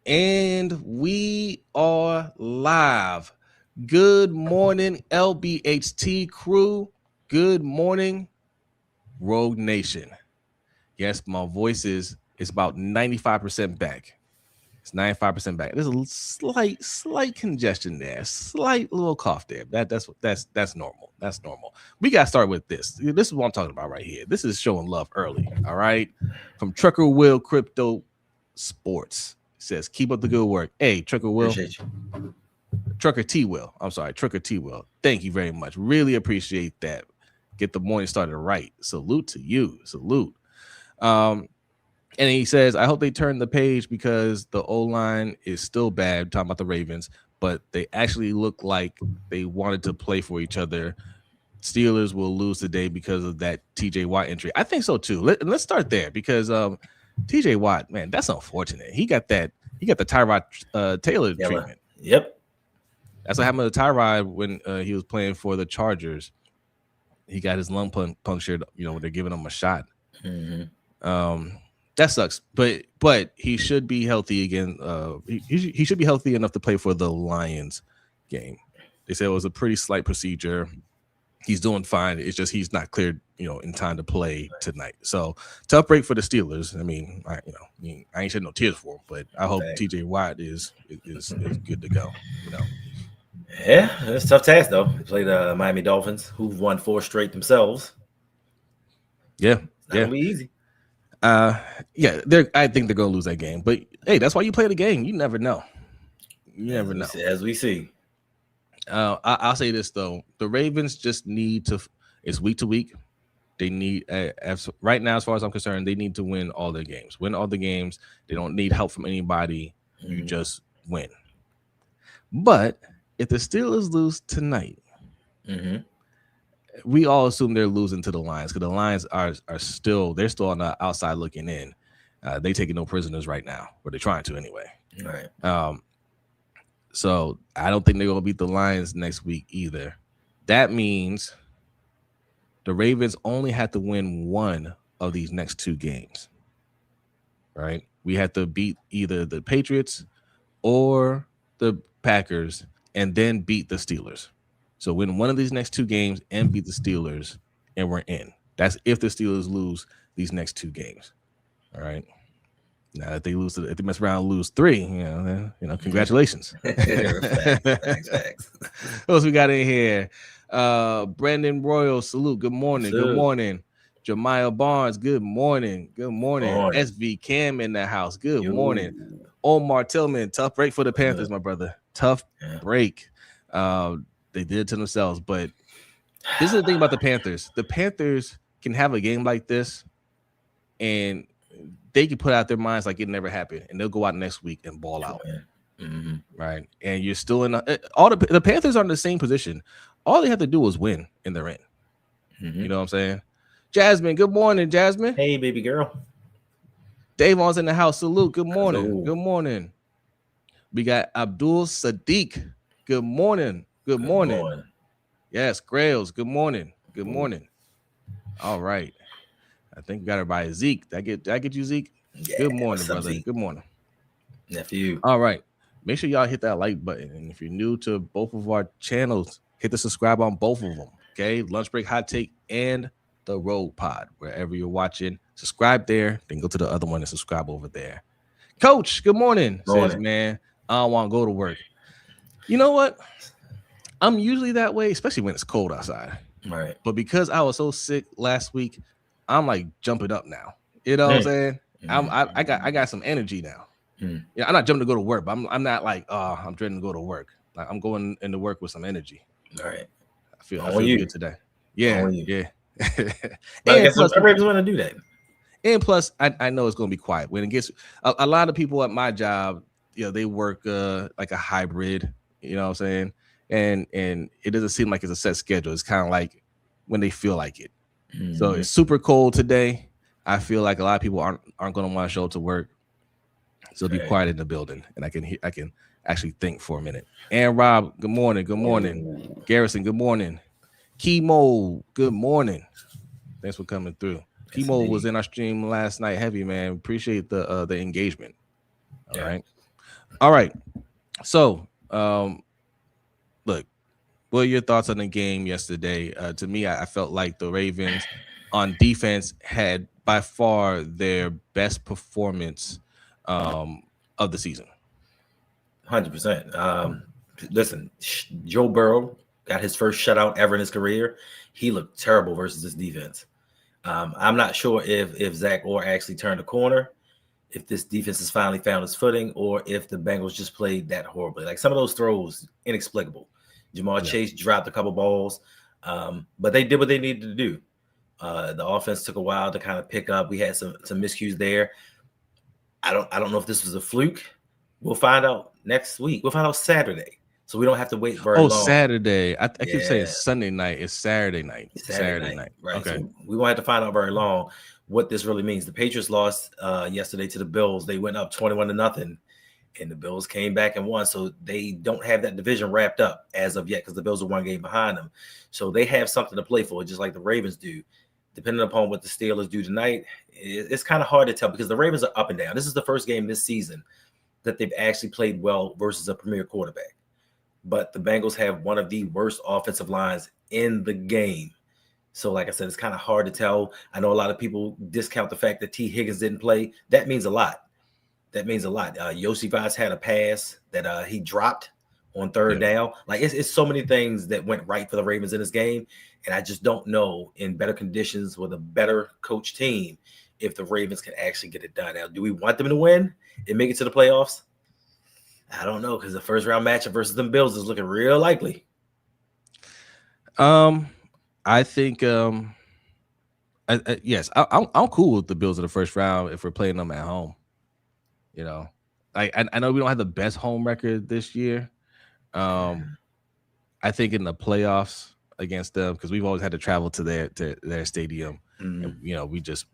And we are live. Good morning, LBHT crew. Good morning, Rogue Nation. Yes, my voice is about 95% back. It's 95% back. There's a slight congestion there, slight little cough there. That's normal. That's normal. We gotta start with this. This is what I'm talking about right here. This is showing love early. All right, from Trucker Will Crypto Sports. It says keep up the good work. Hey, Trucker Will. Appreciate you. Trucker T Will. I'm sorry, Trucker T Will. Thank you very much. Really appreciate that. Get the morning started right. Salute to you. Salute. And he says, I hope they turn the page because the O-line is still bad. Talking about the Ravens, but they actually look like they wanted to play for each other. Steelers will lose today because of that TJ Watt injury. I think so too. Let's start there because TJ Watt, man, that's unfortunate. He got the Tyrod Taylor treatment. Yep. That's what happened to Tyrod when he was playing for the Chargers. He got his lung punctured, when they're giving him a shot. Mm-hmm. That sucks, but he should be healthy again. He should be healthy enough to play for the Lions game. They said it was a pretty slight procedure. He's doing fine. It's just he's not cleared, in time to play tonight. So tough break for the Steelers. I mean, I ain't shedding no tears for him, but I hope TJ Watt is good to go. Yeah, it's a tough task though. They played the Miami Dolphins, who've won 4 straight themselves. Yeah, it's not gonna be easy. I think they're gonna lose that game. But hey, that's why you play the game. You never know. As we see. I'll say this though: the Ravens just need to. It's week to week. They need right now, as far as I'm concerned, they need to win all their games. Win all the games. They don't need help from anybody. Mm-hmm. You just win. But if the Steelers lose tonight, we all assume they're losing to the Lions because the Lions are still on the outside looking in. They taking no prisoners right now, or they're trying to anyway. Right. So I don't think they're gonna beat the Lions next week either. That means the Ravens only have to win one of these next 2 games. Right? We have to beat either the Patriots or the Packers and then beat the Steelers. So win one of these next 2 games and beat the Steelers, and we're in. That's if the Steelers lose these next 2 games. All right. Now if they mess around and lose 3, congratulations. Thanks. What else we got in here? Brandon Royal, salute. Good morning. Good morning. Jemiah Barnes, good morning. Good morning. SV Cam in the house. Good morning. Omar Tillman, tough break for the Panthers, my brother. Tough break. They did it to themselves, but this is the thing about the Panthers. The Panthers can have a game like this, and they can put out their minds like it never happened, and they'll go out next week and ball out. Mm-hmm. Right? And you're still in all the Panthers are in the same position. All they have to do is win, and they're in. Mm-hmm. You know what I'm saying? Jasmine, good morning, Jasmine. Hey, baby girl. Davon's in the house. Salute. Good morning. Hello. Good morning. We got Abdul Sadiq. Good morning. Good morning. Yes, Grails. Good morning. Good morning. All right. I think we got everybody. Zeke. Did I get you, Zeke? Yeah, good morning, brother. Zeke? Good morning. Nephew. All right. Make sure y'all hit that like button. And if you're new to both of our channels, hit the subscribe on both of them. Okay. Lunch Break Hot Take and the Road Pod. Wherever you're watching, subscribe there. Then go to the other one and subscribe over there. Coach, good morning. Says, man, I don't want to go to work. You know what? I'm usually that way, especially when it's cold outside. Right. But because I was so sick last week, I'm like jumping up now. You know what I'm saying? I got some energy now. Yeah, I'm not jumping to go to work, but I'm not like, I'm dreading to go to work. Like I'm going into work with some energy. All right. I feel good today. Yeah. But I guess some Ravens want to do that. And plus, I know it's going to be quiet when it gets. A lot of people at my job, they work like a hybrid. You know what I'm saying? And it doesn't seem like it's a set schedule. It's kind of like when they feel like it. Mm-hmm. So it's super cold today. I feel like a lot of people aren't going to want to show up to work. So be quiet in the building, and I can actually think for a minute. And Rob, good morning. Good morning. Garrison, good morning. Chemo, good morning. Thanks for coming through. Yes, Chemo was in our stream last night. Heavy, man. Appreciate the engagement. All right. All right. So, look, what are your thoughts on the game yesterday? To me, I felt like the Ravens on defense had by far their best performance um, of the season. 100%. Listen, Joe Burrow got his first shutout ever in his career. He looked terrible versus this defense. I'm not sure if Zach Orr actually turned a corner, if this defense has finally found its footing, or if the Bengals just played that horribly. Like some of those throws, inexplicable. Jamal Chase dropped a couple balls, but they did what they needed to do. The offense took a while to kind of pick up. We had some miscues there. I don't know if this was a fluke. We'll find out next week. We'll find out Saturday, so we don't have to wait very long. Saturday. I keep saying Sunday night. It's Saturday night. Saturday night. Right. Okay. So we won't have to find out very long what this really means. The Patriots lost yesterday to the Bills. They went up 21-0, and the Bills came back and won. So they don't have that division wrapped up as of yet because the Bills are one game behind them. So they have something to play for, just like the Ravens do. Depending upon what the Steelers do tonight, it's kind of hard to tell because the Ravens are up and down. This is the first game this season that they've actually played well versus a premier quarterback. But the Bengals have one of the worst offensive lines in the game. So, like I said, it's kind of hard to tell. I know a lot of people discount the fact that T. Higgins didn't play. That means a lot. Yossi Vaz had a pass that he dropped on third down. Like, it's so many things that went right for the Ravens in this game. And I just don't know, in better conditions with a better coach team, if the Ravens can actually get it done. Now, do we want them to win and make it to the playoffs? I don't know, because the first round matchup versus them Bills is looking real likely. I think yes, I'm cool with the Bills in the first round if we're playing them at home. You know, I know we don't have the best home record this year. I think in the playoffs against them, because we've always had to travel to their stadium, and we just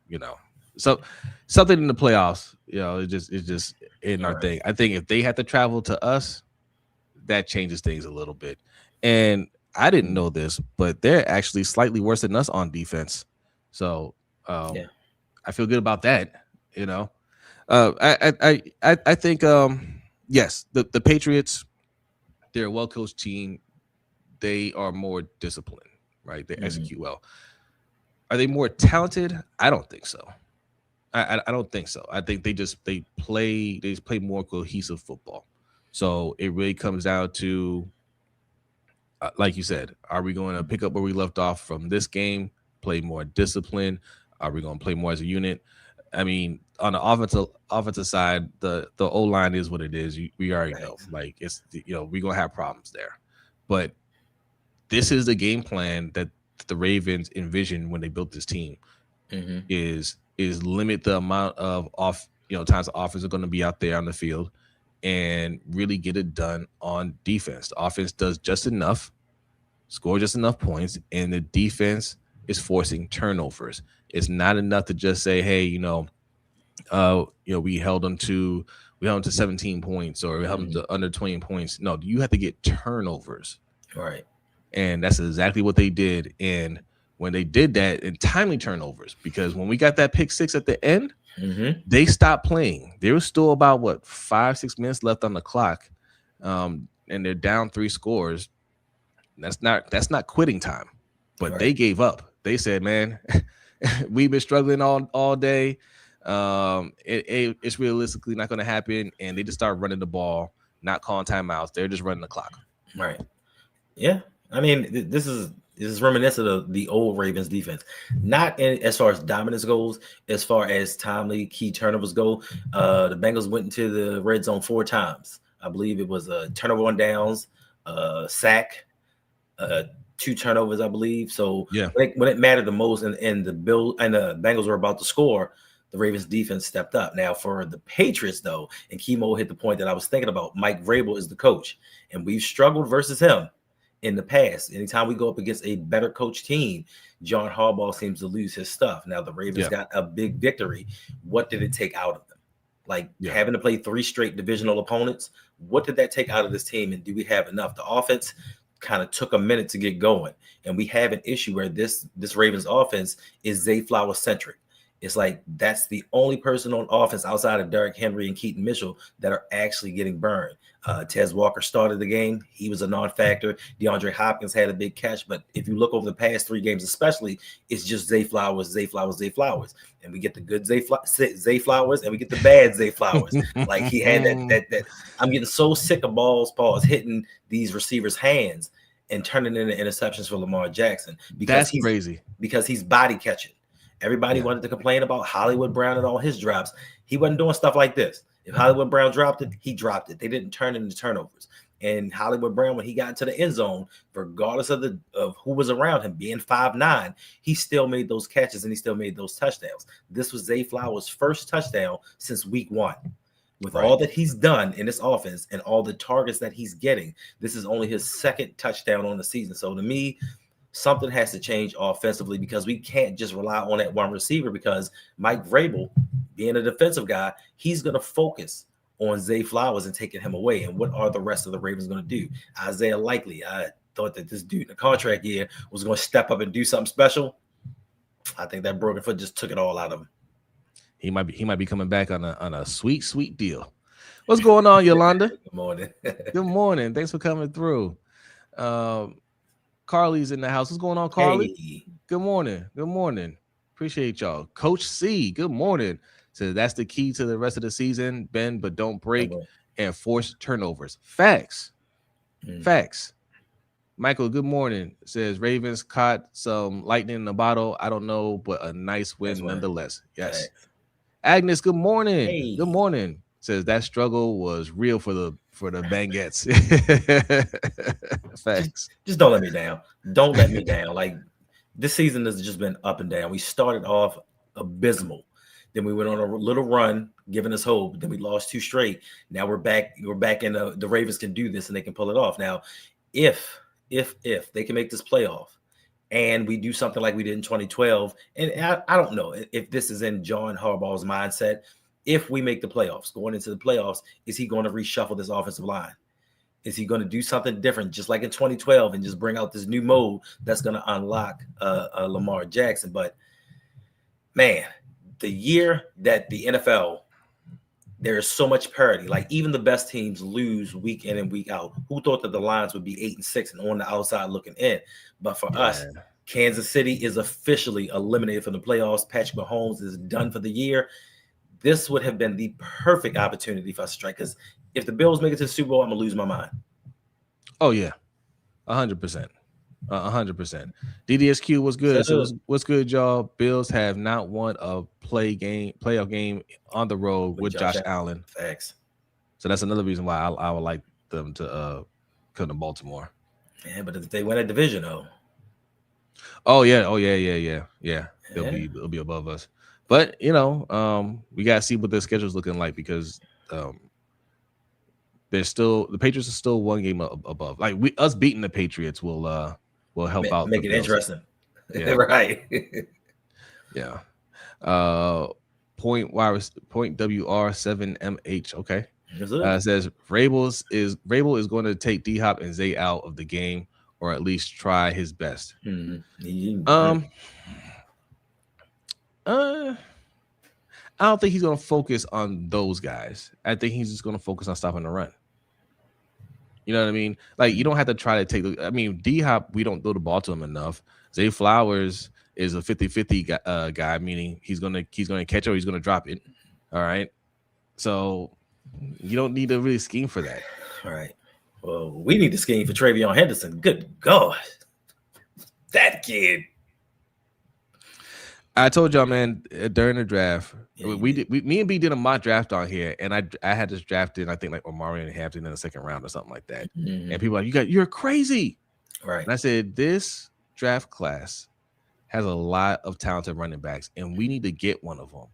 so something in the playoffs, it's just in our thing. I think if they had to travel to us, that changes things a little bit. And I didn't know this, but they're actually slightly worse than us on defense. So I feel good about that. I think yes, the Patriots, they're a well-coached team. They are more disciplined, right? They execute well. Are they more talented? I don't think so. I don't think so. I think they play more cohesive football. So it really comes down to, like you said, are we going to pick up where we left off from this game? Play more discipline? Are we going to play more as a unit? I mean, on the offensive side, the O line is what it is. We already know, like it's we're gonna have problems there, but this is the game plan that the Ravens envisioned when they built this team. Is limit the amount of times the offense are going to be out there on the field and really get it done on defense. The offense does just enough, score just enough points, and the defense is forcing turnovers. It's not enough to just say, hey, we held them to 17 points or we held them to under 20 points. No, you have to get turnovers. Right. And that's exactly what they did. And when they did that, in timely turnovers, because when we got that pick six at the end, they stopped playing. There was still about 5-6 minutes left on the clock, and they're down 3 scores. That's not quitting time, but they gave up. They said, "Man, we've been struggling all day. It's realistically not going to happen," and they just start running the ball, not calling timeouts. They're just running the clock. Right. Yeah. I mean, this is reminiscent of the old Ravens defense. Not as far as dominance goes, as far as timely key turnovers go. The Bengals went into the red zone 4 times. I believe it was a turnover on downs, sack, 2 turnovers, I believe. So when it mattered the most, and the Bengals were about to score, the Ravens defense stepped up. Now for the Patriots, though, and Kimo hit the point that I was thinking about. Mike Vrabel is the coach, and we've struggled versus him in the past. Anytime we go up against a better coach team, John Harbaugh seems to lose his stuff. Now the Ravens got a big victory. What did it take out of them? Like having to play 3 straight divisional opponents. What did that take out of this team? And do we have enough? The offense kind of took a minute to get going. And we have an issue where this Ravens offense is Zay Flowers centric. It's like that's the only person on offense outside of Derrick Henry and Keaton Mitchell that are actually getting burned. Tez Walker started the game. He was a non-factor. DeAndre Hopkins had a big catch. But if you look over the past 3 games especially, it's just Zay Flowers, Zay Flowers, Zay Flowers. And we get the good Zay Flowers and we get the bad Zay Flowers. Like he had that. I'm getting so sick of balls hitting these receivers' hands and turning into interceptions for Lamar Jackson because That's crazy. Because he's body catching. Everybody wanted to complain about Hollywood Brown and all his drops. He wasn't doing stuff like this. If Hollywood Brown dropped it, he dropped it. They didn't turn it into turnovers. And Hollywood Brown, when he got into the end zone, regardless of who was around him, being 5'9", he still made those catches and he still made those touchdowns. This was Zay Flowers' first touchdown since week 1. With all that he's done in this offense and all the targets that he's getting, this is only his second touchdown on the season. So to me, something has to change offensively because we can't just rely on that one receiver because Mike Vrabel, being a defensive guy, he's going to focus on Zay Flowers and taking him away. And what are the rest of the Ravens going to do? Isaiah Likely, I thought that this dude in the contract year was going to step up and do something special. I think that broken foot just took it all out of him. He might be coming back on a sweet deal. What's going on, Yolanda? Good morning. Good morning. Thanks for coming through. Carly's in the house. What's going on, Carly? Hey. Good morning. Good morning. Appreciate y'all. Coach C, good morning. Says that's the key to the rest of the season, Ben, but don't break and force turnovers. Facts. Facts. Michael, good morning. Says Ravens caught some lightning in the bottle. I don't know, but a nice win nonetheless. Yes. Thanks. Agnes, good morning. Hey. Good morning. Says that struggle was real for the Bengals. Facts. Just don't let me down. Don't let me down. Like this season has just been up and down. We started off abysmal. Then we went on a little run, giving us hope. Then we lost 2 straight. Now we're back. We're back in the Ravens can do this and they can pull it off. Now, if they can make this playoff and we do something like we did in 2012, and I don't know if this is in John Harbaugh's mindset. If we make the playoffs, going into the playoffs, is he going to reshuffle this offensive line? Is he going to do something different, just like in 2012, and just bring out this new mode that's going to unlock Lamar Jackson? But, man, the year that the NFL, there is so much parity. Like, even the best teams lose week in and week out. Who thought that the Lions would be 8-6 and on the outside looking in? But for us, Kansas City is officially eliminated from the playoffs. Patrick Mahomes is done for the year. This would have been the perfect opportunity for us to strike. Because if the Bills make it to the Super Bowl, I'm going to lose my mind. Oh, yeah. 100%. 100%. DDSQ was good. So what's good, y'all? Bills have not won a playoff game on the road with Josh Allen. Facts. So that's another reason why I would like them to come to Baltimore. Yeah, but if they win a division, though. Oh yeah. They'll be above us. But we gotta see what their schedule is looking like because the Patriots are still 1 game above. Like us beating the Patriots will help out. Make it interesting. Yeah. Right. Yeah. Point WR7MH. Okay. Says Vrabel is going to take D-Hop and Zay out of the game, or at least try his best. I don't think he's going to focus on those guys. I think he's just going to focus on stopping the run. You know what I mean? Like, you don't have to try to take D-Hop, we don't throw the ball to him enough. Zay Flowers is a 50-50 guy, meaning he's going to catch it or he's going to drop it. All right? So you don't need to really scheme for that. All right. Well, we need to scheme for Travion Henderson. Good God. That kid. I told y'all, man, during the draft, me and B did a mock draft on here, and I had this drafted, I think, like Omari and Hampton in the 2nd round or something like that. Mm-hmm. And people are like, you're crazy. Right. And I said, this draft class has a lot of talented running backs, and we need to get one of them.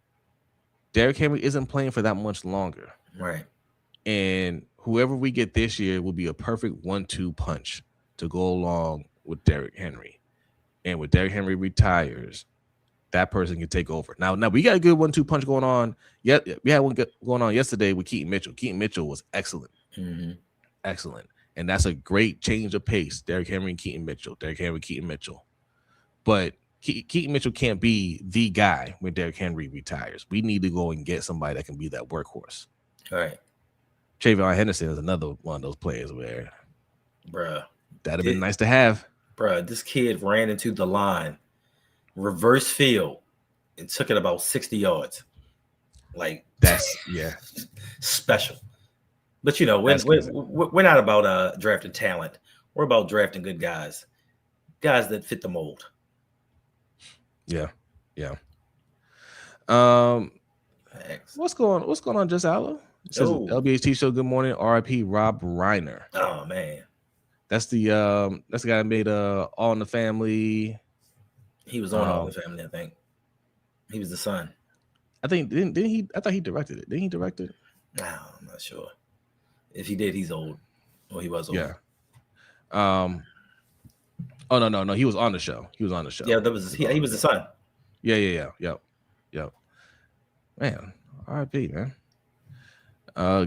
Derrick Henry isn't playing for that much longer. Right. And whoever we get this year will be a perfect 1-2 punch to go along with Derrick Henry. And when Derrick Henry retires, that person can take over. Now we got a good 1-2 punch going on. Yeah, we had one going on yesterday with Keaton Mitchell. Keaton Mitchell was excellent. Mm-hmm. Excellent. And that's a great change of pace. Derrick Henry and Keaton Mitchell. Derrick Henry, Keaton Mitchell. But Keaton Mitchell can't be the guy when Derrick Henry retires. We need to go and get somebody that can be that workhorse. All right. Trayvon Henderson is another one of those players where, Bruh, that'd have been nice to have. Bruh, this kid ran into the line, reverse field, and took it about 60 yards. Like, That's special. But you know, we're not about drafting talent. We're about drafting good guys that fit the mold. Yeah. What's going on, Just Allo? It says LBHTShow. Good morning, RIP Rob Reiner. Oh man, that's the guy that made All in the Family. He was on All in the Family, I think. He was the son. I think didn't he? I thought he directed it. Didn't he direct it? No, I'm not sure. If he did, he's old. Or he was old. Yeah. Oh no. He was on the show. Yeah, that was he was the son. Yeah. Man, R.I.P. man.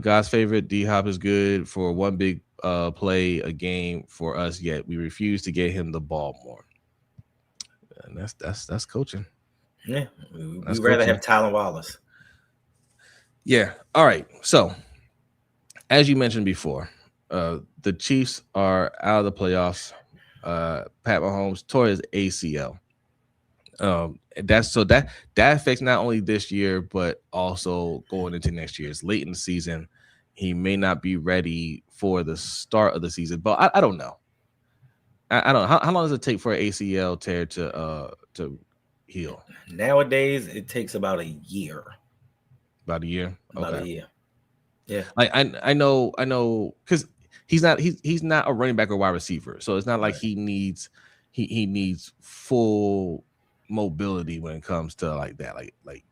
God's favorite D Hop is good for one big play a game for us. Yet we refuse to get him the ball more. And that's coaching. Yeah, we'd rather have Tylan Wallace. Yeah. All right. So, as you mentioned before, the Chiefs are out of the playoffs. Pat Mahomes tore his ACL. That affects not only this year but also going into next year. It's late in the season. He may not be ready for the start of the season, but I don't know. I don't know. How long does it take for an ACL tear to heal? Nowadays, it takes about a year. About a year. About a year. Yeah. Like I know because he's not a running back or wide receiver, so it's not like he needs full mobility when it comes to like that. Like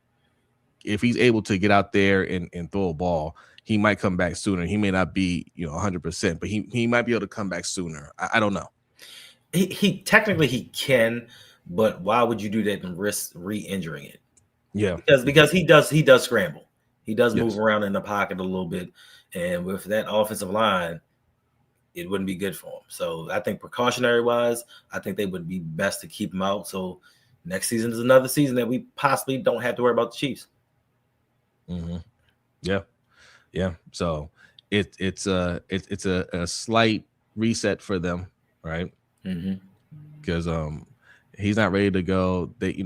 if he's able to get out there and throw a ball, he might come back sooner. He may not be 100%, but he might be able to come back sooner. I don't know. He technically he can, but why would you do that and risk re-injuring it? Yeah, because he does scramble. He does move around in the pocket a little bit, and with that offensive line, it wouldn't be good for him. So I think precautionary wise, I think they would be best to keep him out. So next season is another season that we possibly don't have to worry about the Chiefs. Mm-hmm. Yeah. So it's a slight reset for them, right? Because he's not ready to go. They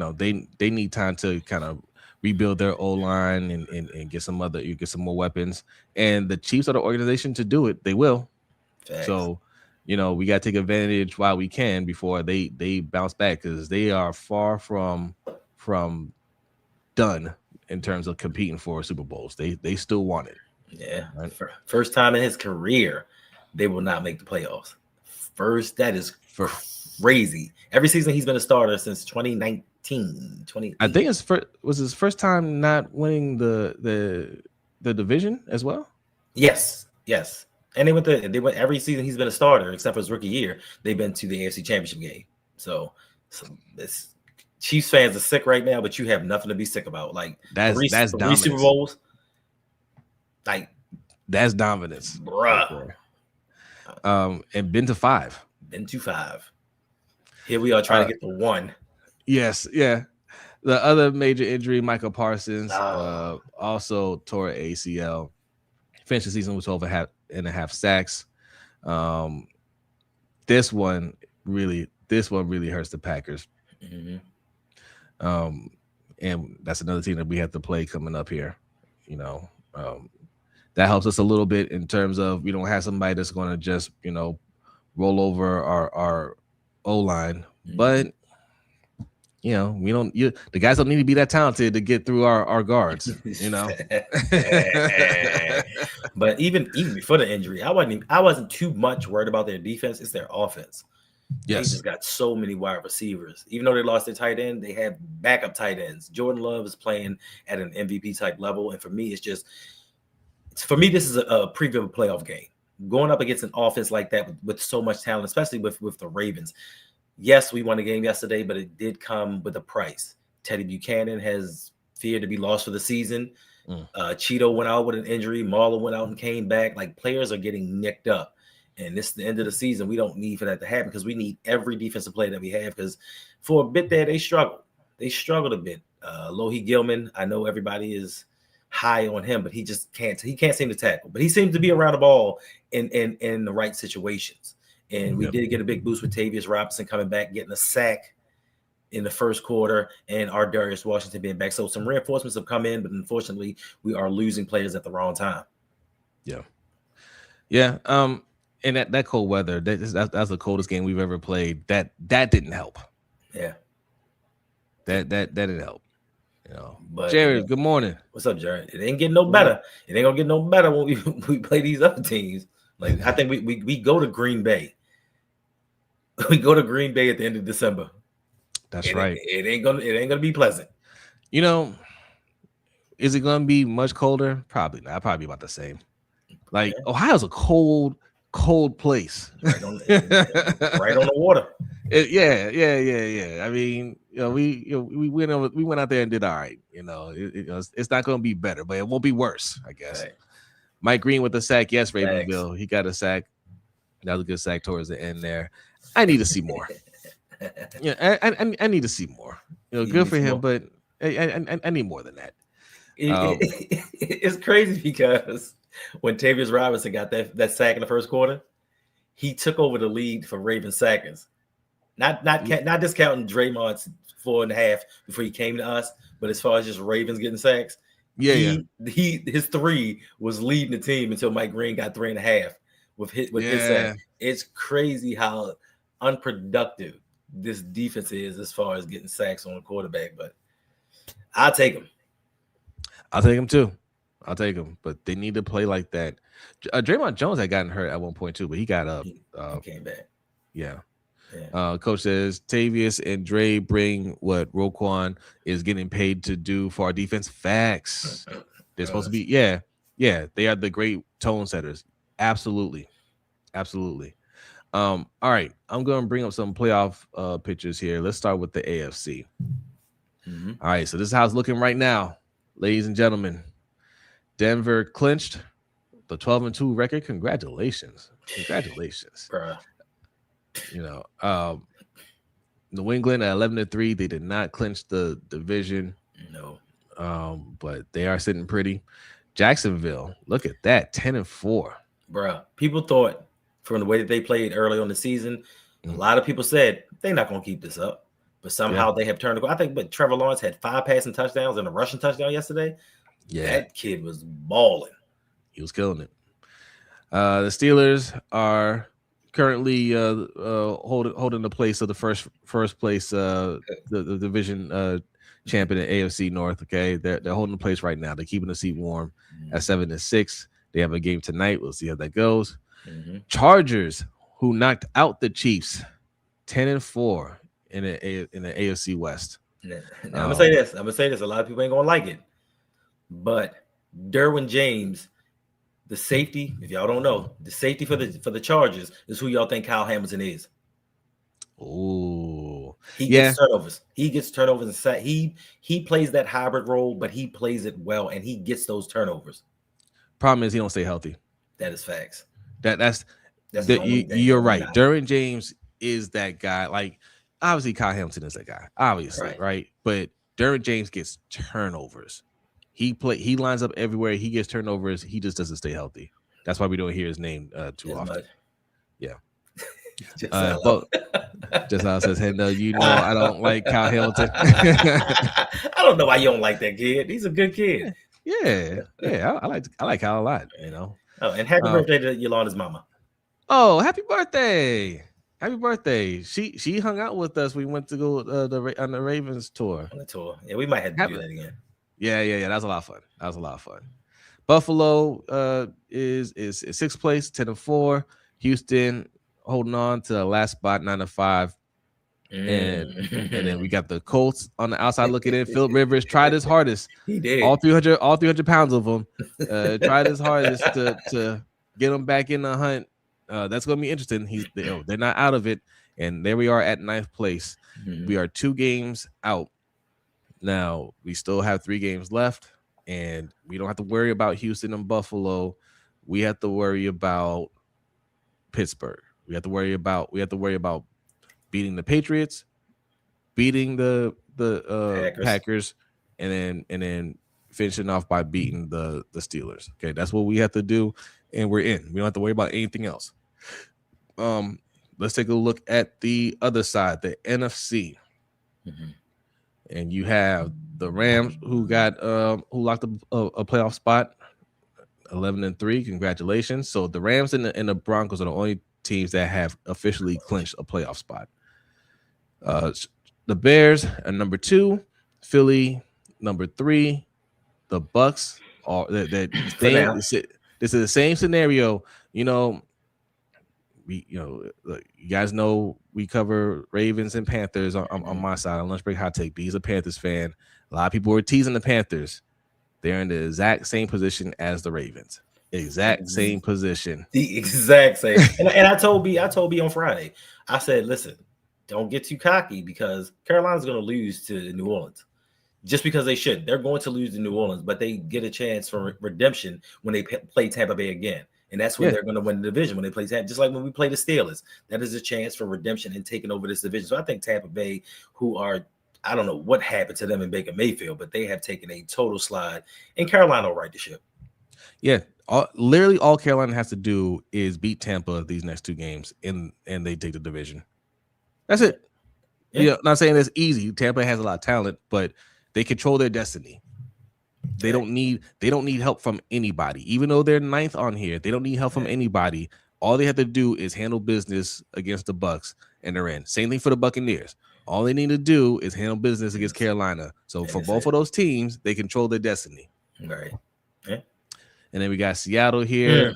need time to kind of rebuild their O-line and get some more weapons. And the Chiefs are the organization to do it. They will. Facts. So, we got to take advantage while we can before they bounce back, because they are far from done in terms of competing for Super Bowls. They still want it. Yeah. Right? First time in his career, they will not make the playoffs. That is crazy. Every season he's been a starter since 2019. I think was his first time not winning the division as well. Yes. And they went every season he's been a starter except for his rookie year. They've been to the AFC Championship game. So this Chiefs fans are sick right now, but you have nothing to be sick about. Like that's three dominance. Super Bowls. Like that's dominance, bruh. And been to 5. Here we are trying to get the 1. Yes, yeah. The other major injury, Micah Parsons, also tore ACL. Finished the season with 12.5 sacks. This one really hurts the Packers. Mm-hmm. And that's another team that we have to play coming up here. That helps us a little bit in terms of we don't have somebody that's going to just roll over our O-line, but we don't. The guys don't need to be that talented to get through our guards. But even before the injury, I wasn't too much worried about their defense. It's their offense. Yes. They just got so many wide receivers. Even though they lost their tight end, they have backup tight ends. Jordan Love is playing at an MVP type level, and for me, this is a preview of a playoff game. Going up against an offense like that with so much talent, especially with the Ravens. Yes, we won the game yesterday, but it did come with a price. Teddy Buchanan has feared to be lost for the season. Cheeto went out with an injury. Marlon went out and came back. Like, players are getting nicked up. And this is the end of the season. We don't need for that to happen because we need every defensive player that we have. Because for a bit there, they struggled. They struggled a bit. Lohi Gilman, I know everybody is high on him, but he just can't. He can't seem to tackle. But he seems to be around the ball in the right situations. And we did get a big boost with Tavius Robinson coming back, getting a sack in the first quarter, and our Darius Washington being back. So some reinforcements have come in, but unfortunately, we are losing players at the wrong time. Yeah. And that cold weather, that's the coldest game we've ever played. That didn't help. Yeah. That didn't help. But Jared, good morning. What's up, Jared? It ain't getting no better. It ain't gonna get no better when we play these other teams. Like I think we go to Green Bay. We go to Green Bay at the end of December. That's right. It ain't gonna be pleasant. Is it gonna be much colder? Probably not. Probably about the same. Like Ohio's a cold place. Right on the water. Yeah. I mean, we went out there and did all right. It's not going to be better, but it won't be worse, I guess. Right. Mike Green with the sack, yes, Ravenville. He got a sack. That was a good sack towards the end there. I need to see more. I need to see more. Good for him, more? But I need more than that. It's crazy because when Tavius Robinson got that sack in the first quarter, he took over the lead for Ravens sackers. Not discounting Draymond's 4.5 before he came to us, but as far as just Ravens getting sacks, his 3 was leading the team until Mike Green got 3.5 with his sack. It's crazy how unproductive this defense is as far as getting sacks on a quarterback, but I'll take him. I'll take him too. I'll take him, but they need to play like that. Draymond Jones had gotten hurt at one point too, but he got up. He came back. Yeah. Coach says Tavius and Dre bring what Roquan is getting paid to do for our defense. Facts. They're supposed to be. Yeah. They are the great tone setters. Absolutely. All right. I'm going to bring up some playoff pictures here. Let's start with the AFC. Mm-hmm. All right. So this is how it's looking right now, ladies and gentlemen. Denver clinched the 12-2 record. Congratulations. Bruh. New England at 11-3. They did not clinch the division. No. But they are sitting pretty. Jacksonville, look at that, 10-4. Bruh. People thought from the way that they played early on the season, a lot of people said they're not going to keep this up. But somehow they have turned. I think, Trevor Lawrence had 5 passing touchdowns and a rushing touchdown yesterday. Yeah, that kid was balling. He was killing it. The Steelers are currently holding the place of the first place, the division champion in AFC North. Okay, they're holding the place right now. They're keeping the seat warm at 7-6. They have a game tonight. We'll see how that goes. Mm-hmm. Chargers, who knocked out the Chiefs, 10-4 in the AFC West. Now, I'm gonna say this. A lot of people ain't gonna like it. But Derwin James, the safety, if y'all don't know, the safety for the Chargers is who y'all think Kyle Hamilton is. Oh, he gets turnovers. He gets turnovers and he plays that hybrid role, but he plays it well and he gets those turnovers. Problem is he don't stay healthy. That is facts. That's you're right. Derwin James is that guy. Like obviously Kyle Hamilton is that guy, obviously, right? But Derwin James gets turnovers. He lines up everywhere. He gets turnovers. He just doesn't stay healthy. That's why we don't hear his name too often. Yeah. Just how says Hendo, I don't like Kyle Hamilton. I don't know why you don't like that kid. He's a good kid. Yeah. I like Kyle a lot. Oh, and happy birthday to Yolanda's mama. Oh, happy birthday! Happy birthday! She hung out with us. We went to go on the Ravens tour. On the tour, yeah, we might have to do that again. Yeah. That was a lot of fun. Buffalo is 6th place, 10-4. Houston holding on to the last spot, 9-5. And then we got the Colts on the outside looking in. Philip Rivers tried his hardest. He did. All 300 pounds of him. Tried his hardest to get him back in the hunt. That's going to be interesting. They're not out of it. And there we are at 9th place. Mm-hmm. We are 2 games out. Now, we still have 3 games left, and we don't have to worry about Houston and Buffalo. We have to worry about Pittsburgh. We have to worry about beating the Patriots, beating the Packers. Packers, and then finishing off by beating the Steelers. Okay, that's what we have to do, and we're in. We don't have to worry about anything else. Um, let's take a look at the other side, the NFC, and you have the Rams who locked a playoff spot, 11-3. Congratulations! So the Rams and the Broncos are the only teams that have officially clinched a playoff spot. The Bears are number 2, Philly number 3, the Bucks are that For same. now. This is the same scenario. Look, you guys know we cover Ravens and Panthers on my side on Lunch Break Hot Take. B's a Panthers fan. A lot of people were teasing the Panthers. They're in the exact same position as the Ravens. Exact same position. The exact same. And I told B on Friday, I said, listen, don't get too cocky because Carolina's going to lose to New Orleans. Just because they should. They're going to lose to New Orleans, but they get a chance for redemption when they play Tampa Bay again. And that's when they're going to win the division, when they play Tampa. Just like when we play the Steelers. That is a chance for redemption and taking over this division. So I think Tampa Bay, who are, I don't know what happened to them in Baker Mayfield, but they have taken a total slide. And Carolina will right the ship. Yeah. Literally all Carolina has to do is beat Tampa these next 2 games, and they take the division. That's it. Yeah. Not saying it's easy. Tampa has a lot of talent, but they control their destiny. They don't need help from anybody. Even though they're 9th on here, they don't need help from anybody. All they have to do is handle business against the Bucks, and they're in. Same thing for the Buccaneers. All they need to do is handle business against Carolina. So for both of those teams, they control their destiny. Right. Yeah. And then we got Seattle here.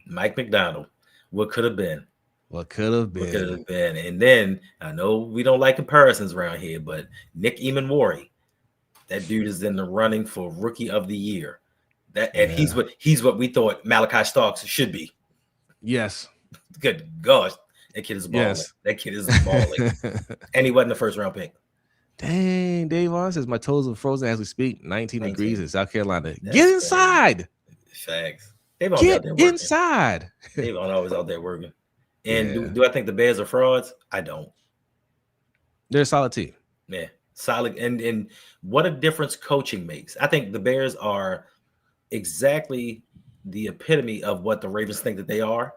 Mike McDonald. What could have been? What could have been? And then I know we don't like comparisons around here, but Nick Eamon-Worry, that dude is in the running for Rookie of the Year. He's what we thought Malachi Starks should be. Yes. Good gosh, that kid is balling. Yes. That kid is balling. And he wasn't the first round pick. Dang, Dave on says my toes are frozen as we speak. 19 degrees in South Carolina. Get inside. Facts. Get inside. Dave on always out there working. And do I think the Bears are frauds? I don't. They're a solid team. Yeah, solid. And what a difference coaching makes. I think the Bears are exactly the epitome of what the Ravens think that they are,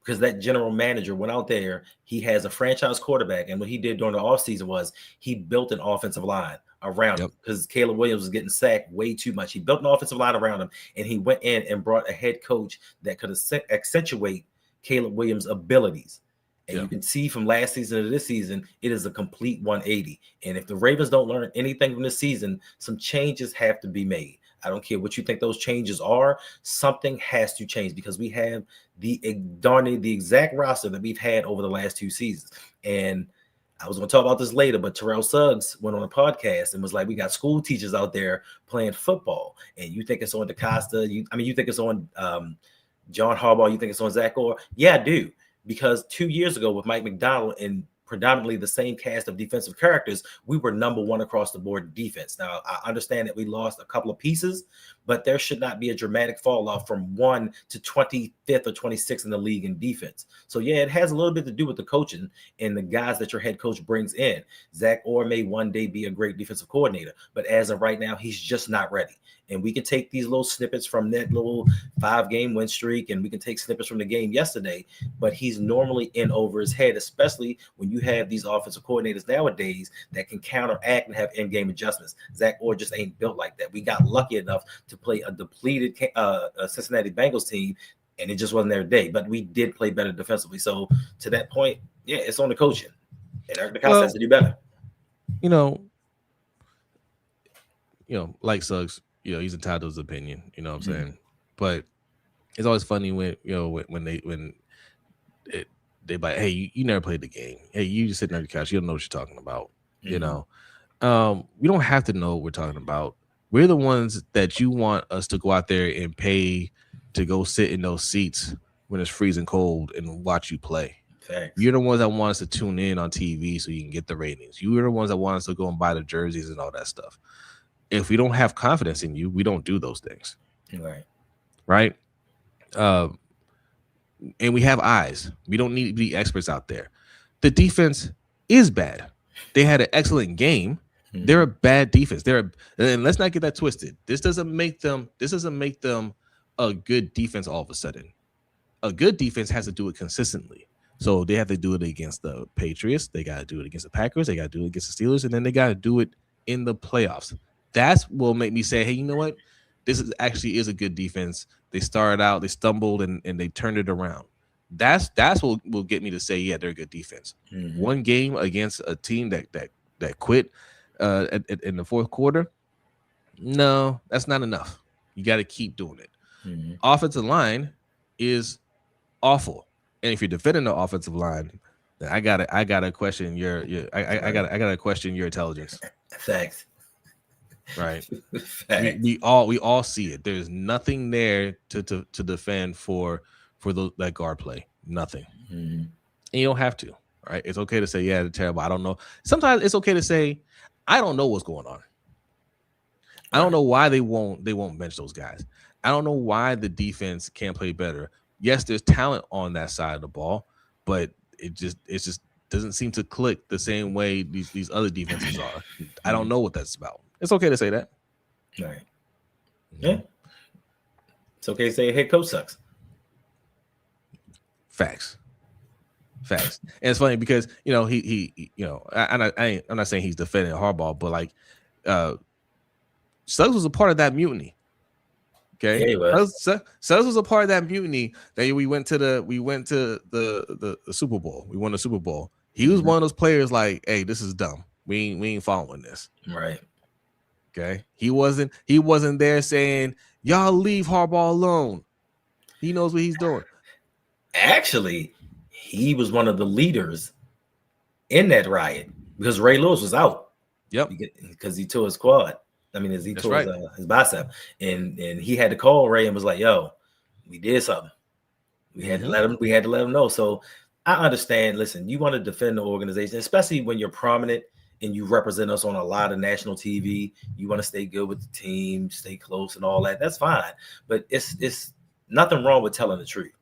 because that general manager went out there. He has a franchise quarterback, and what he did during the offseason was he built an offensive line around him because Caleb Williams was getting sacked way too much. He built an offensive line around him, and he went in and brought a head coach that could accentuate Caleb Williams' abilities. And you can see from last season to this season, it is a complete 180. And if the Ravens don't learn anything from this season, some changes have to be made. I don't care what you think those changes are. Something has to change because we have the exact roster that we've had over the last 2 seasons. And I was going to talk about this later, but Terrell Suggs went on a podcast and was like, we got school teachers out there playing football. And you think it's on DeCosta. You think it's on John Harbaugh, you think it's on Zach Orr? Yeah, I do. Because 2 years ago with Mike McDonald and predominantly the same cast of defensive characters, we were number 1 across the board defense. Now, I understand that we lost a couple of pieces, but there should not be a dramatic fall off from 1 to 25th or 26th in the league in defense. So, yeah, it has a little bit to do with the coaching and the guys that your head coach brings in. Zach Orr may one day be a great defensive coordinator, but as of right now, he's just not ready. And we can take these little snippets from that little 5-game win streak, and we can take snippets from the game yesterday, but he's normally in over his head, especially when you have these offensive coordinators nowadays that can counteract and have in-game adjustments. Zach Orr just ain't built like that. We got lucky enough to play a depleted Cincinnati Bengals team, and it just wasn't their day. But we did play better defensively. So to that point, yeah, it's on the coaching. And Eric DeCosta has to do better. Like Suggs, he's entitled to his opinion. You know what I'm saying? But it's always funny when they like, hey, you never played the game. Hey, you just sitting on the couch. You don't know what you're talking about. We don't have to know what we're talking about. We're the ones that you want us to go out there and pay to go sit in those seats when it's freezing cold and watch you play. Thanks. You're the ones that want us to tune in on TV so you can get the ratings. You're the ones that want us to go and buy the jerseys and all that stuff. If we don't have confidence in you, we don't do those things. Right. Right? and we have eyes. We don't need to be experts out there. The defense is bad. They had an excellent game. They're a bad defense. And let's not get that twisted. This doesn't make them a good defense all of a sudden. A good defense has to do it consistently. So they have to do it against the Patriots. They got to do it against the Packers. They got to do it against the Steelers, and then they got to do it in the playoffs. That's what make me say, hey, you know what? This is actually a good defense. They started out, they stumbled, and they turned it around. That's what will get me to say, yeah, they're a good defense. One game against a team that quit in the fourth quarter, no, that's not enough. You got to keep doing it. Offensive line is awful, and if you're defending the offensive line, then I gotta question your I gotta question your intelligence. Facts. Right. We all see it. There's nothing there to defend for that guard play. Nothing. And you don't have to. Right. It's okay to say, yeah, they're terrible. I don't know. Sometimes it's okay to say, I don't know what's going on. I don't know why they won't bench those guys. I don't know why the defense can't play better. Yes, there's talent on that side of the ball, but it just doesn't seem to click the same way these other defenses are. I don't know what that's about. It's okay to say that. All right. Yeah. It's okay to say head coach sucks. Facts. And it's funny because he I'm not saying he's defending Harbaugh, but like Suggs was a part of that mutiny. Okay, yeah, Suggs was a part of that mutiny that we went to the Super Bowl. We won the Super Bowl. He was one of those players like, hey, this is dumb. We ain't following this. Right. Okay. He wasn't there saying, y'all leave Harbaugh alone. He knows what he's doing. Actually, he was one of the leaders in that riot because Ray Lewis was out. Yep. Because he tore his quad. I mean, he tore his bicep, and he had to call Ray and was like, "Yo, we did something. We had to let him. We had to let him know." So I understand. Listen, you want to defend the organization, especially when you're prominent and you represent us on a lot of national TV. You want to stay good with the team, stay close, and all that. That's fine. But it's nothing wrong with telling the truth.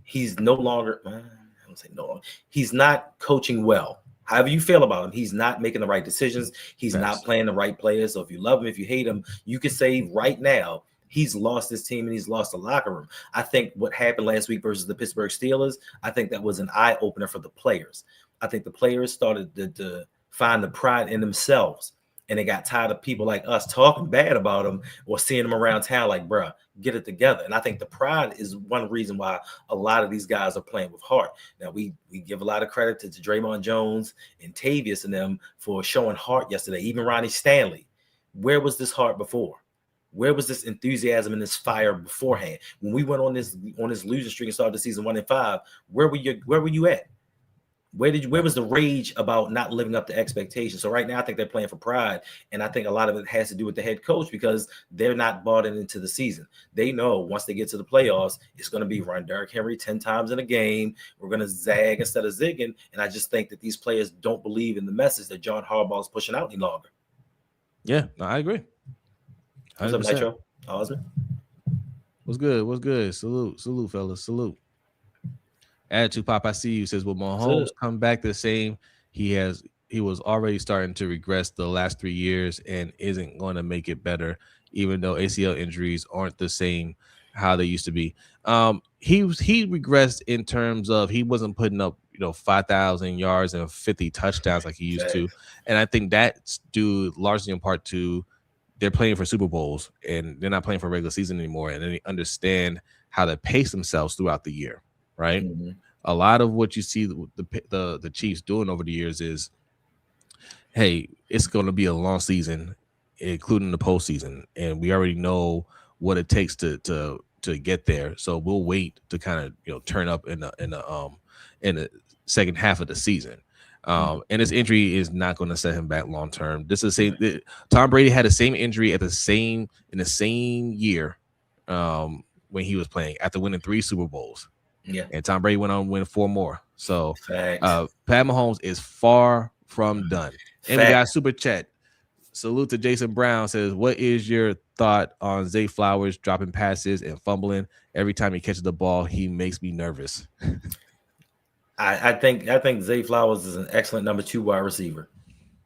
He's no longer. I don't say no. He's not coaching well. However you feel about him, he's not making the right decisions. He's not playing the right players. So if you love him, if you hate him, you can say right now he's lost his team and he's lost the locker room. I think what happened last week versus the Pittsburgh Steelers, I think that was an eye opener for the players. I think the players started to find the pride in themselves, and they got tired of people like us talking bad about him or seeing him around town like, bruh, get it together. And I think the pride is one reason why a lot of these guys are playing with heart. Now, we give a lot of credit to Draymond Jones and Tavius and them for showing heart yesterday, even Ronnie Stanley. Where was this heart before? Where was this enthusiasm and this fire beforehand? When we went on this losing streak and started the season 1-5, where were you at? Where was the rage about not living up to expectations? So right now, I think they're playing for pride, and I think a lot of it has to do with the head coach because they're not bought into the season. They know once they get to the playoffs, it's going to be run Derrick Henry 10 times in a game. We're going to zag instead of zigging, and I just think that these players don't believe in the message that John Harbaugh is pushing out any longer. Yeah, no, I agree. 100%. What's up, Nitro? Osman? What's good? Salute, fellas. Salute. Attitude Pop, I see you, says, will Mahomes come back the same? He was already starting to regress the last 3 years and isn't going to make it better, even though ACL injuries aren't the same how they used to be. He regressed in terms of he wasn't putting up 5,000 yards and 50 touchdowns like he used to, and I think that's due largely in part to they're playing for Super Bowls and they're not playing for regular season anymore, and they understand how to pace themselves throughout the year. Right. A lot of what you see the Chiefs doing over the years is, hey, it's going to be a long season, including the postseason, and we already know what it takes to get there. So we'll wait to kind of turn up in the second half of the season. And his injury is not going to set him back long term. This is Tom Brady had the same injury in the same year when he was playing after winning 3 Super Bowls. Yeah, and Tom Brady went on to win 4 more. So Pat Mahomes is far from done. And we got super chat. Salute to Jason Brown says, what is your thought on Zay Flowers dropping passes and fumbling? Every time he catches the ball, he makes me nervous. I think Zay Flowers is an excellent number 2 wide receiver.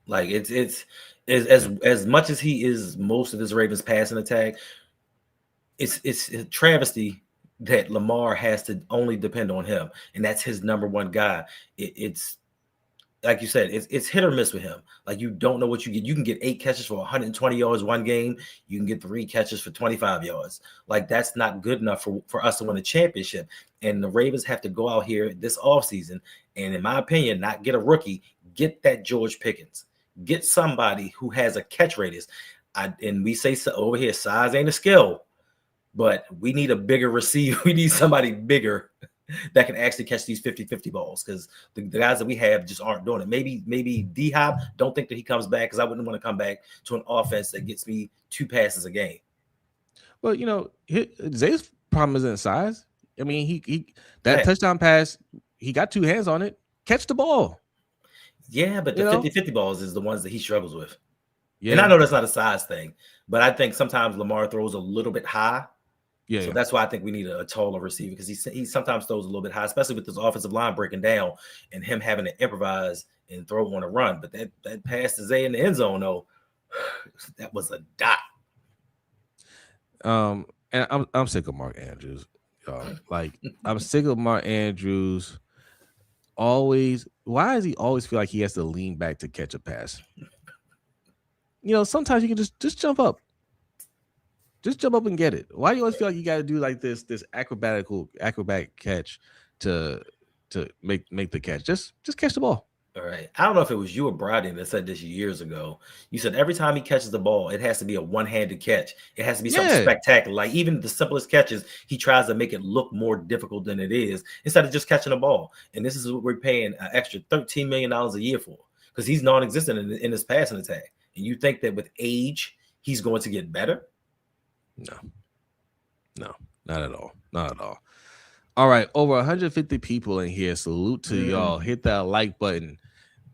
Like it's as much as he is most of his Ravens passing attack, it's a travesty that Lamar has to only depend on him, and that's his number one guy. It's like you said, it's hit or miss with him. Like you don't know what you get. You can get 8 catches for 120 yards one game. You can get 3 catches for 25 yards. Like that's not good enough for us to win a championship. And the Ravens have to go out here this offseason and, in my opinion, not get a rookie. Get that George Pickens. Get somebody who has a catch radius. And we say so over here, size ain't a skill, but we need a bigger receiver. We need somebody bigger that can actually catch these 50-50 balls, because the guys that we have just aren't doing it. Maybe D-Hop, don't think that he comes back, because I wouldn't want to come back to an offense that gets me 2 passes a game. Well, Zay's problem isn't size. I mean, he touchdown pass, he got 2 hands on it. Catch the ball. Yeah, but the 50-50 balls is the ones that he struggles with. Yeah. And I know that's not a size thing, but I think sometimes Lamar throws a little bit high. Yeah. So that's why I think we need a taller receiver, because he sometimes throws a little bit high, especially with this offensive line breaking down and him having to improvise and throw on a run. But that pass to Zay in the end zone, though, that was a dot. And I'm sick of Mark Andrews. Like I'm sick of Mark Andrews. Why does he always feel like he has to lean back to catch a pass? Sometimes you can just jump up. Just jump up and get it. Why do you always feel like you got to do like this acrobatic catch to make the catch? Just catch the ball. All right. I don't know if it was you or Brady that said this years ago. You said every time he catches the ball, it has to be a one-handed catch. It has to be something spectacular. Like even the simplest catches, he tries to make it look more difficult than it is, instead of just catching the ball. And this is what we're paying an extra $13 million a year for, because he's non-existent in his passing attack. And you think that with age, he's going to get better? No, not at all. Not at all. All right, over 150 people in here. Salute to y'all. Hit that like button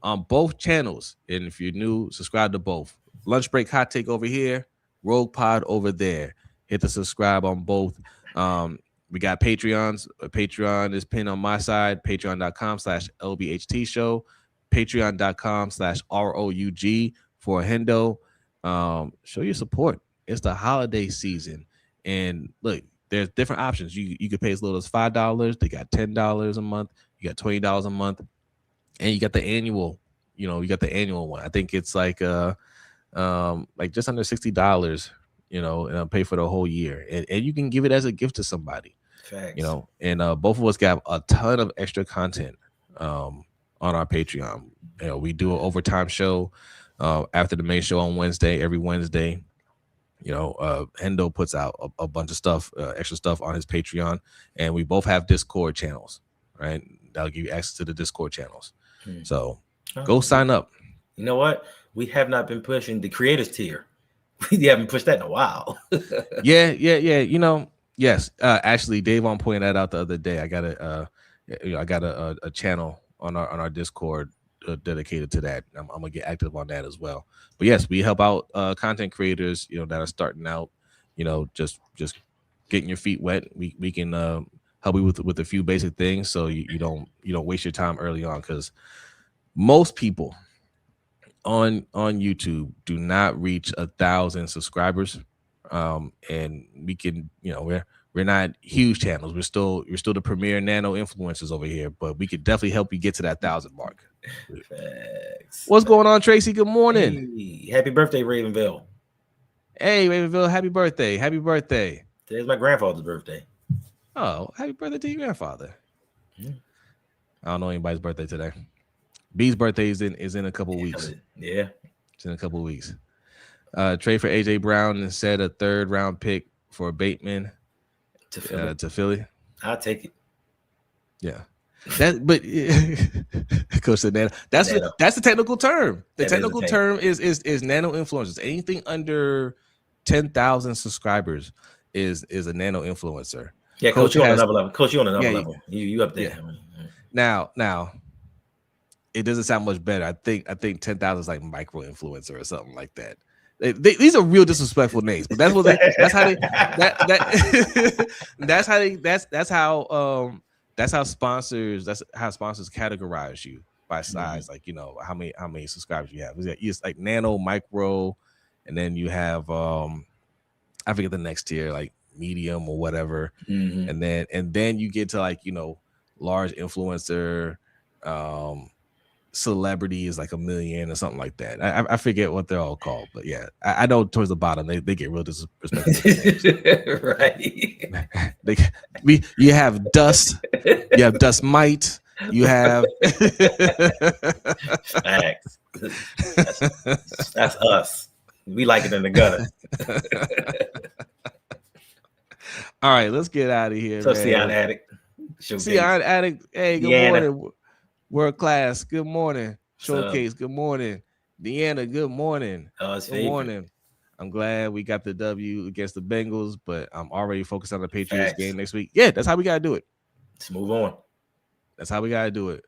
on both channels. And if you're new, subscribe to both. Lunch Break Hot Take over here, Rogue Pod over there. Hit the subscribe on both. We got Patreons. Patreon is pinned on my side, patreon.com/LBHTShow, patreon.com/ROUG for Hendo. Show your support. It's the holiday season. And look, there's different options. You could pay as little as $5. They got $10 a month. You got $20 a month, and you got the annual. You got the annual one. I think it's like just under $60. And I'll pay for the whole year, and you can give it as a gift to somebody. Facts. And both of us got a ton of extra content on our Patreon. We do an overtime show after the main show on Wednesday. Every Wednesday. Hendo puts out a bunch of stuff, extra stuff on his Patreon, and we both have Discord channels, right? That'll give you access to the Discord channels. So go sign up. You know what? We have not been pushing the creators tier. We haven't pushed that in a while. Yeah. Yes. Actually, Davon pointed that out the other day. I got a channel on our Discord dedicated to that. I'm gonna get active on that as well. But yes, we help out content creators, that are starting out, just getting your feet wet. We can help you with a few basic things, so you don't waste your time early on, because most people on YouTube do not reach 1,000 subscribers, and we can, we're not huge channels. We're still the premier nano influencers over here, but we could definitely help you get to that 1,000 mark. Facts. What's going on, Tracy? Good morning. Hey, happy birthday, Ravenville. Hey, Ravenville, happy birthday. Happy birthday. Today's my grandfather's birthday. Oh, happy birthday to your grandfather. I don't know anybody's birthday today. B's birthday is in a couple weeks. Yeah. It's in a couple weeks. Trade for AJ Brown and said a 3rd round pick for Bateman to Philly. I'll take it. Yeah. But Coach said nano. That's the technical term. The technical term is nano influencers. Anything under 10,000 subscribers is a nano influencer. Yeah, Coach, you on another level. Coach, you on another level. You up there. Yeah. Now, it doesn't sound much better. I think 10,000 is like micro influencer or something like that. These are real disrespectful names, but that's what that's how they that's how sponsors categorize you by size. Like, how many subscribers you have. It's like nano, micro, and then you have I forget the next tier, like medium or whatever. And then you get to like, large influencer, celebrity is like 1 million or something like that. I forget what they're all called, but yeah, I know towards the bottom they get real disrespectful. Right. You have Dust, you have Dust Mite, you have Facts. That's us. We like it in the gutter. All right, let's get out of here. So, man. Sion Addict. Sion Addict. Hey, good morning. World Class. Good morning. Showcase. Good morning. Deanna. Good morning. Good morning. I'm glad we got the W against the Bengals, but I'm already focused on the Patriots game next week. Yeah, that's how we gotta do it. Let's move on. That's how we gotta do it.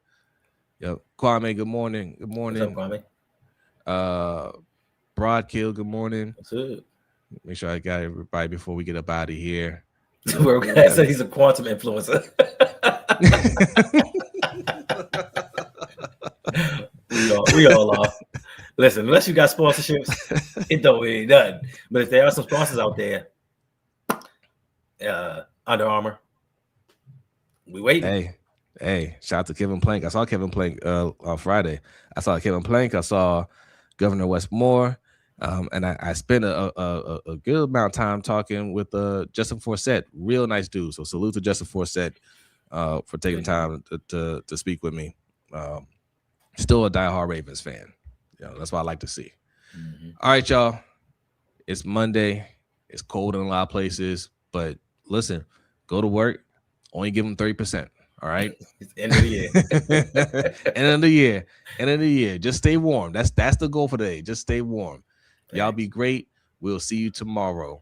Yep. Kwame. Good morning. Good morning. What's up, Kwame? Broadkill. Good morning. What's up? Make sure I got everybody before we get up out of here. So he's a quantum influencer. we all are. Listen, unless you got sponsorships, it don't mean nothing. But if there are some sponsors out there, Under Armour, we waiting. Hey, shout out to Kevin Plank. I saw Kevin Plank on Friday. I saw Kevin Plank. I saw Governor Westmore. And I spent a good amount of time talking with Justin Forsett. Real nice dude. So salute to Justin Forsett for taking time to speak with me. Still a diehard Ravens fan. That's what I like to see. All right, y'all. It's Monday. It's cold in a lot of places. But listen, go to work. Only give them 30%. All right. It's end of the year. End of the year. Just stay warm. That's the goal for today. Just stay warm. Y'all be great. We'll see you tomorrow.